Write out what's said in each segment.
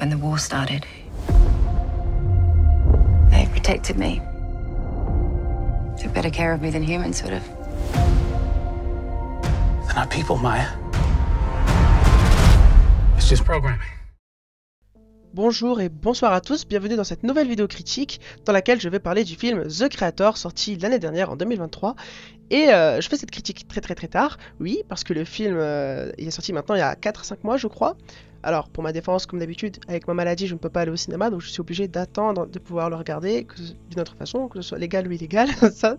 when the war started. They protected me. Took better care of me than humans would have. They're not people, Maya. It's just programming. Bonjour et bonsoir à tous, bienvenue dans cette nouvelle vidéo critique dans laquelle je vais parler du film The Creator sorti l'année dernière en 2023 et je fais cette critique très tard, oui, parce que le film il est sorti maintenant il y a 4-5 mois je crois. Alors pour ma défense, comme d'habitude, avec ma maladie je ne peux pas aller au cinéma donc je suis obligé d'attendre de pouvoir le regarder d'une autre façon, que ce soit légal ou illégal, ça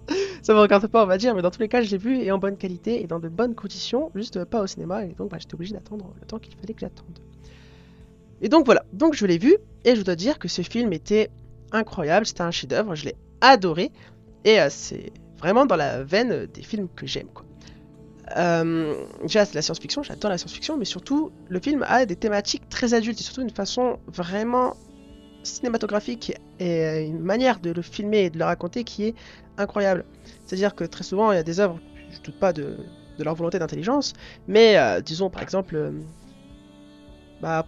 me regarde pas on va dire, mais dans tous les cas je l'ai vu et en bonne qualité et dans de bonnes conditions, juste pas au cinéma et donc j'étais obligé d'attendre le temps qu'il fallait que j'attende. Et donc voilà, donc je l'ai vu, et je dois dire que ce film était incroyable, c'était un chef-d'œuvre, je l'ai adoré, et c'est vraiment dans la veine des films que j'aime, quoi. Déjà c'est la science-fiction, j'adore la science-fiction, mais surtout le film a des thématiques très adultes, et surtout une façon vraiment cinématographique, et une manière de le filmer et de le raconter qui est incroyable. C'est-à-dire que très souvent il y a des œuvres, je doute pas de leur volonté d'intelligence, mais disons par exemple...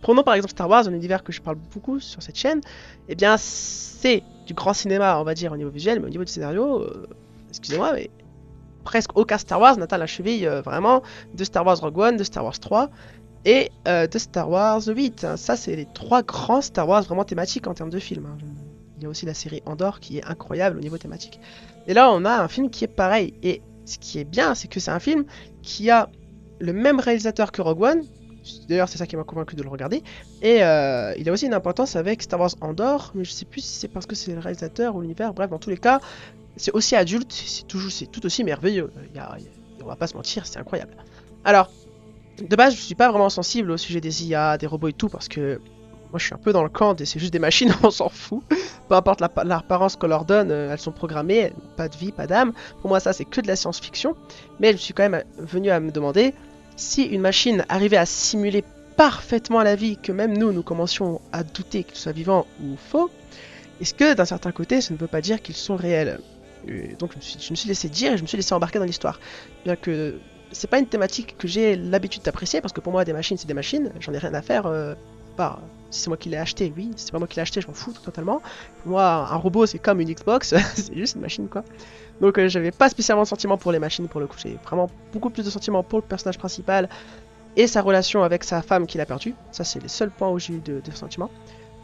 prenons par exemple Star Wars, un univers que je parle beaucoup sur cette chaîne, eh bien c'est du grand cinéma on va dire au niveau visuel, mais au niveau du scénario, excusez-moi, mais presque aucun Star Wars n'atteint la cheville vraiment de Star Wars Rogue One, de Star Wars 3 et de Star Wars 8. Ça c'est les trois grands Star Wars vraiment thématiques en termes de films. Il y a aussi la série Andor qui est incroyable au niveau thématique. Et là on a un film qui est pareil, et ce qui est bien c'est que c'est un film qui a le même réalisateur que Rogue One. D'ailleurs c'est ça qui m'a convaincu de le regarder, et il a aussi une importance avec Star Wars Andor, mais je sais plus si c'est parce que c'est le réalisateur ou l'univers, bref dans tous les cas c'est aussi adulte, c'est tout aussi merveilleux, on va pas se mentir, c'est incroyable. Alors de base je suis pas vraiment sensible au sujet des IA, des robots et tout, parce que moi je suis un peu dans le camp des c'est juste des machines, on s'en fout, peu importe l'apparence qu'on leur donne, elles sont programmées, pas de vie, pas d'âme, pour moi ça c'est que de la science-fiction, mais je suis quand même venu à me demander si une machine arrivait à simuler parfaitement la vie, que même nous commencions à douter qu'ils soient vivants ou faux, est-ce que d'un certain côté, ça ne veut pas dire qu'ils sont réels? Donc je me suis laissé dire et je me suis laissé embarquer dans l'histoire. Bien que c'est pas une thématique que j'ai l'habitude d'apprécier, parce que pour moi des machines c'est des machines, j'en ai rien à faire, si c'est moi qui l'ai acheté, oui, si c'est pas moi qui l'ai acheté, je m'en fous totalement. Pour moi un robot c'est comme une Xbox, c'est juste une machine quoi. Donc j'avais pas spécialement de sentiments pour les machines pour le coup, j'ai vraiment beaucoup plus de sentiments pour le personnage principal et sa relation avec sa femme qu'il a perdue. Ça c'est les seuls points où j'ai eu de sentiments.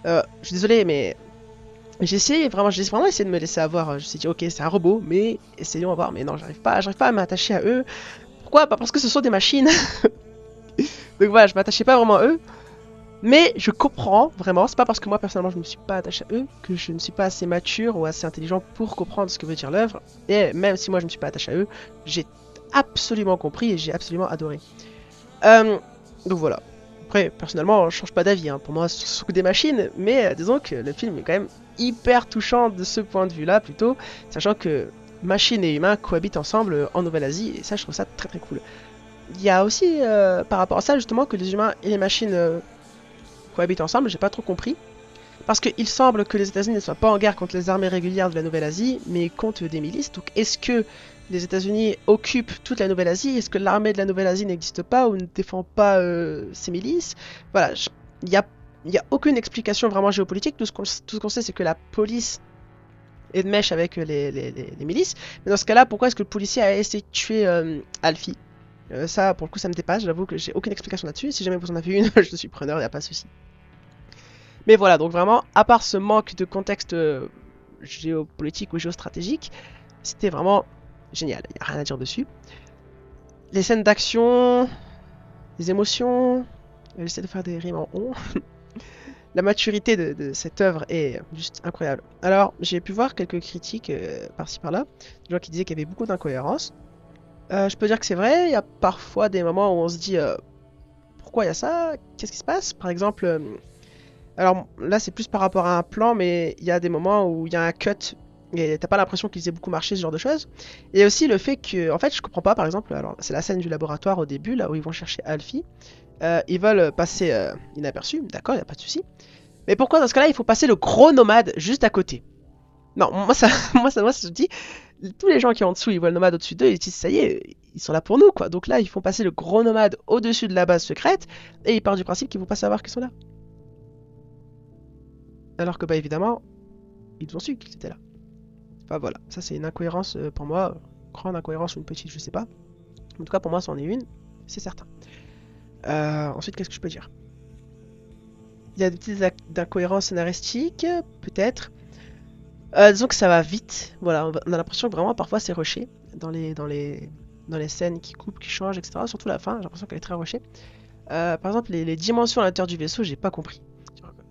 Je suis désolé mais j'ai vraiment essayé de me laisser avoir. Je me suis dit ok c'est un robot mais essayons à voir, mais non j'arrive pas à m'attacher à eux. Pourquoi? Pas parce que ce sont des machines. Donc voilà, je m'attachais pas vraiment à eux. Mais je comprends vraiment, c'est pas parce que moi personnellement je ne me suis pas attaché à eux que je ne suis pas assez mature ou assez intelligent pour comprendre ce que veut dire l'œuvre. Et même si moi je ne me suis pas attaché à eux, j'ai absolument compris et j'ai absolument adoré. Donc voilà. Après personnellement je change pas d'avis, pour moi ce sont que des machines, mais disons que le film est quand même hyper touchant de ce point de vue là plutôt, sachant que machines et humains cohabitent ensemble en Nouvelle-Asie et ça je trouve ça très cool. Il y a aussi par rapport à ça justement que les humains et les machines cohabitent ensemble, j'ai pas trop compris. Parce qu'il semble que les États-Unis ne soient pas en guerre contre les armées régulières de la Nouvelle-Asie, mais contre des milices. Donc est-ce que les États-Unis occupent toute la Nouvelle-Asie? Est-ce que l'armée de la Nouvelle-Asie n'existe pas ou ne défend pas ces milices? Voilà, il y a aucune explication vraiment géopolitique. Tout ce qu'on sait, c'est que la police est de mèche avec les milices. Mais dans ce cas-là, pourquoi est-ce que le policier a essayé de tuer Alfie? Ça, pour le coup, ça me dépasse. J'avoue que j'ai aucune explication là-dessus. Si jamais vous en avez une, je suis preneur, il n'y a pas de souci. Mais voilà, donc vraiment, à part ce manque de contexte géopolitique ou géostratégique, c'était vraiment génial. Il n'y a rien à dire dessus. Les scènes d'action, les émotions, j'essaie de faire des rimes en on. La maturité de cette œuvre est juste incroyable. Alors, j'ai pu voir quelques critiques par-ci par-là, des gens qui disaient qu'il y avait beaucoup d'incohérences. Je peux dire que c'est vrai, il y a parfois des moments où on se dit pourquoi il y a ça, qu'est-ce qui se passe? Par exemple, alors là c'est plus par rapport à un plan, mais il y a des moments où il y a un cut et t'as pas l'impression qu'ils aient beaucoup marché, ce genre de choses. Et aussi le fait que, en fait je comprends pas, par exemple, alors c'est la scène du laboratoire au début, là où ils vont chercher Alfie, ils veulent passer inaperçus, d'accord, il n'y a pas de souci. Mais pourquoi dans ce cas-là il faut passer le gros nomade juste à côté? Non, moi ça je dis, tous les gens qui sont en dessous, ils voient le nomade au-dessus d'eux, ils disent ça y est, ils sont là pour nous quoi. Donc là, ils font passer le gros nomade au-dessus de la base secrète, et ils partent du principe qu'ils vont pas savoir qu'ils sont là. alors que bah évidemment, ils ont su qu'ils étaient là. Enfin voilà, ça c'est une incohérence pour moi, grande incohérence ou une petite, je sais pas. En tout cas pour moi c'en est une, c'est certain. Ensuite qu'est-ce que je peux dire? Il y a des petites incohérences scénaristiques, peut-être. Disons que ça va vite, voilà, on a l'impression que vraiment parfois c'est rushé dans les scènes qui coupent, qui changent, etc. Surtout la fin, j'ai l'impression qu'elle est très rushée. Par exemple, les dimensions à l'intérieur du vaisseau, j'ai pas compris.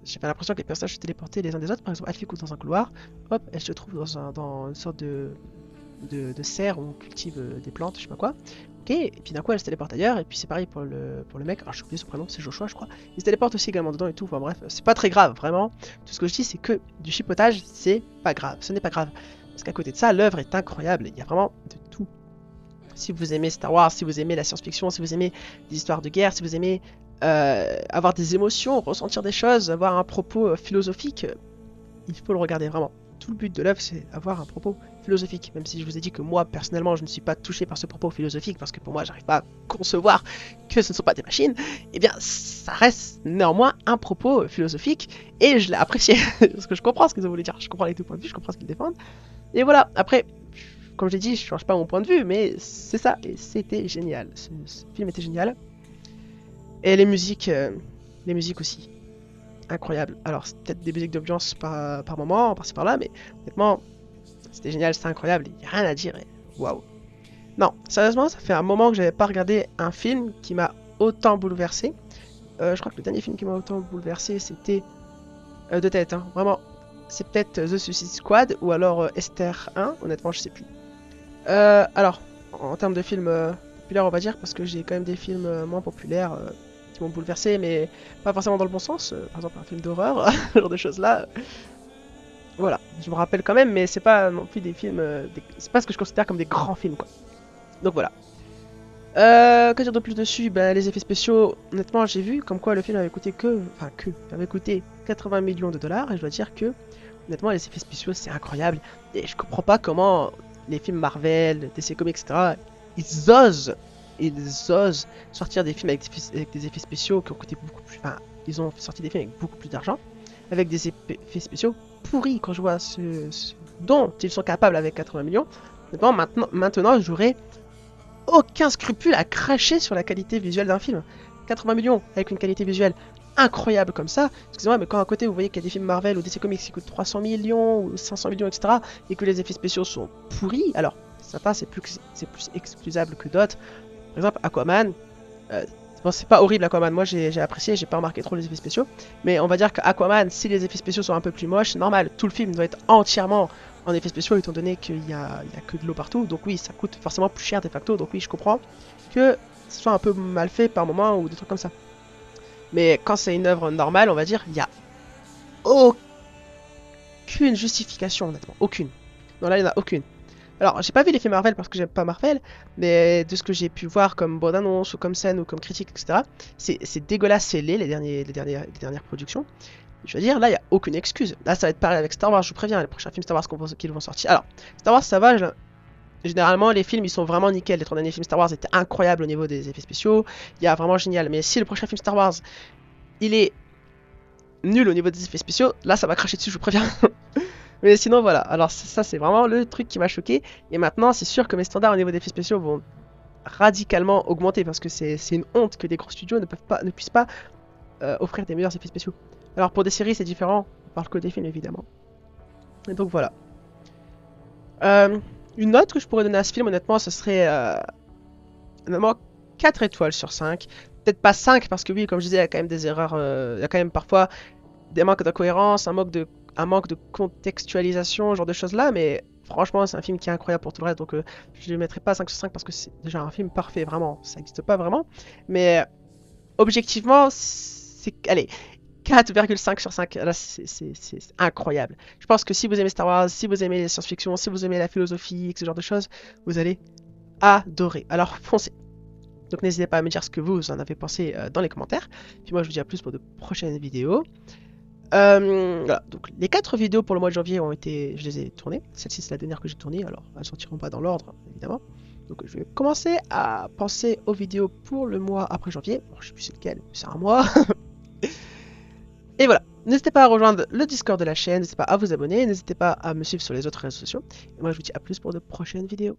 J'ai pas l'impression que les personnages se téléportaient les uns des autres. Par exemple, Alfie court dans un couloir, hop, elle se trouve dans une sorte de serre où on cultive des plantes, je sais pas quoi. Ok, et puis d'un coup elle se téléporte ailleurs, et puis c'est pareil pour le mec, alors j'ai oublié son prénom, c'est Joshua je crois. Il se téléporte aussi également dedans et tout, enfin bref, c'est pas très grave, vraiment. Tout ce que je dis c'est que du chipotage, c'est pas grave, ce n'est pas grave. Parce qu'à côté de ça, l'œuvre est incroyable, il y a vraiment de tout. Si vous aimez Star Wars, si vous aimez la science-fiction, si vous aimez des histoires de guerre, si vous aimez avoir des émotions, ressentir des choses, avoir un propos philosophique, il faut le regarder vraiment. Tout le but de l'œuvre, c'est avoir un propos philosophique. Même si je vous ai dit que moi, personnellement, je ne suis pas touché par ce propos philosophique, parce que pour moi, j'arrive pas à concevoir que ce ne sont pas des machines, eh bien, ça reste néanmoins un propos philosophique, et je l'ai apprécié, parce que je comprends ce qu'ils ont voulu dire, je comprends les deux points de vue, je comprends ce qu'ils défendent. Et voilà, après, comme je l'ai dit, je change pas mon point de vue, mais c'est ça, et c'était génial. Ce film était génial. Et les musiques aussi. Incroyable. Alors, c'est peut-être des musiques d'ambiance par moment, par-ci par-là, mais honnêtement, c'était génial, c'était incroyable, il n'y a rien à dire. Waouh. Non, sérieusement, ça fait un moment que j'avais pas regardé un film qui m'a autant bouleversé. Je crois que le dernier film qui m'a autant bouleversé, c'était de tête, hein. Vraiment. C'est peut-être The Suicide Squad ou alors Esther 1, honnêtement, je sais plus. Alors, en termes de films populaires, on va dire, parce que j'ai quand même des films moins populaires qui m'ont bouleversé, mais pas forcément dans le bon sens. Par exemple, un film d'horreur, ce genre de choses-là. Voilà, je me rappelle quand même, mais c'est pas non plus des films. C'est pas ce que je considère comme des grands films, quoi. Donc voilà. Que dire de plus dessus? Ben, les effets spéciaux, honnêtement, j'ai vu comme quoi le film avait coûté avait coûté 80 millions de dollars, et je dois dire que, honnêtement, les effets spéciaux, c'est incroyable. Et je comprends pas comment les films Marvel, DC Comics, etc., ils osent sortir des films avec des effets spéciaux qui ont coûté beaucoup plus. Enfin, ils ont sorti des films avec beaucoup plus d'argent, avec des effets spéciaux pourris. Quand je vois ce dont ils sont capables avec 80 millions, maintenant j'aurais aucun scrupule à cracher sur la qualité visuelle d'un film. 80 millions avec une qualité visuelle incroyable comme ça, excusez-moi, mais quand à côté vous voyez qu'il y a des films Marvel ou DC Comics qui coûtent 300 millions ou 500 millions, etc., et que les effets spéciaux sont pourris, alors certains c'est plus excusable que d'autres. Par exemple, Aquaman, bon, c'est pas horrible Aquaman, moi j'ai apprécié, j'ai pas remarqué trop les effets spéciaux, mais on va dire qu'Aquaman, si les effets spéciaux sont un peu plus moches, c'est normal, tout le film doit être entièrement en effets spéciaux étant donné qu'il y a que de l'eau partout, donc oui, ça coûte forcément plus cher de facto, donc oui, je comprends que ce soit un peu mal fait par moment ou des trucs comme ça. Mais quand c'est une œuvre normale, on va dire, il n'y a aucune justification, honnêtement, aucune. Non, là, il n'y en a aucune. Alors, j'ai pas vu les films Marvel parce que j'aime pas Marvel, mais de ce que j'ai pu voir comme bande-annonce ou comme scène ou comme critique, etc., c'est dégueulasse, c'est laid, les dernières productions. Je veux dire, là, il n'y a aucune excuse. Là, ça va être pareil avec Star Wars, je vous préviens, les prochains films Star Wars qu'ils vont sortir. Alors, Star Wars, ça va, généralement, les films, ils sont vraiment nickel. Les 3 derniers films Star Wars étaient incroyables au niveau des effets spéciaux. Il y a vraiment génial. Mais si le prochain film Star Wars, il est nul au niveau des effets spéciaux, là, ça va cracher dessus, je vous préviens. Mais sinon, voilà. Alors, ça, c'est vraiment le truc qui m'a choqué. Et maintenant, c'est sûr que mes standards au niveau des effets spéciaux vont radicalement augmenter parce que c'est une honte que des gros studios ne puissent pas offrir des meilleurs effets spéciaux. Alors, pour des séries, c'est différent. On parle que des films, évidemment. Et donc, voilà. Une note que je pourrais donner à ce film, honnêtement, ce serait honnêtement 4 étoiles sur 5. Peut-être pas 5, parce que oui, comme je disais, il y a quand même des erreurs, il y a quand même parfois des manques d'incohérence, un manque de contextualisation, ce genre de choses-là, mais franchement, c'est un film qui est incroyable pour tout le reste, donc je ne mettrai pas 5 sur 5 parce que c'est déjà un film parfait, vraiment, ça n'existe pas vraiment. Mais objectivement, allez, 4,5 sur 5, là c'est incroyable. Je pense que si vous aimez Star Wars, si vous aimez la science-fiction, si vous aimez la philosophie, ce genre de choses, vous allez adorer. Alors foncez. Donc n'hésitez pas à me dire ce que vous en avez pensé dans les commentaires. Puis moi je vous dis à plus pour de prochaines vidéos. Voilà, donc les 4 vidéos pour le mois de janvier je les ai tournées. Celle-ci c'est la dernière que j'ai tournée, alors elles ne sortiront pas dans l'ordre évidemment. Donc je vais commencer à penser aux vidéos pour le mois après janvier. Bon, je sais plus c'est lequel, c'est un mois. Et voilà, n'hésitez pas à rejoindre le Discord de la chaîne, n'hésitez pas à vous abonner, n'hésitez pas à me suivre sur les autres réseaux sociaux. Et moi je vous dis à plus pour de prochaines vidéos.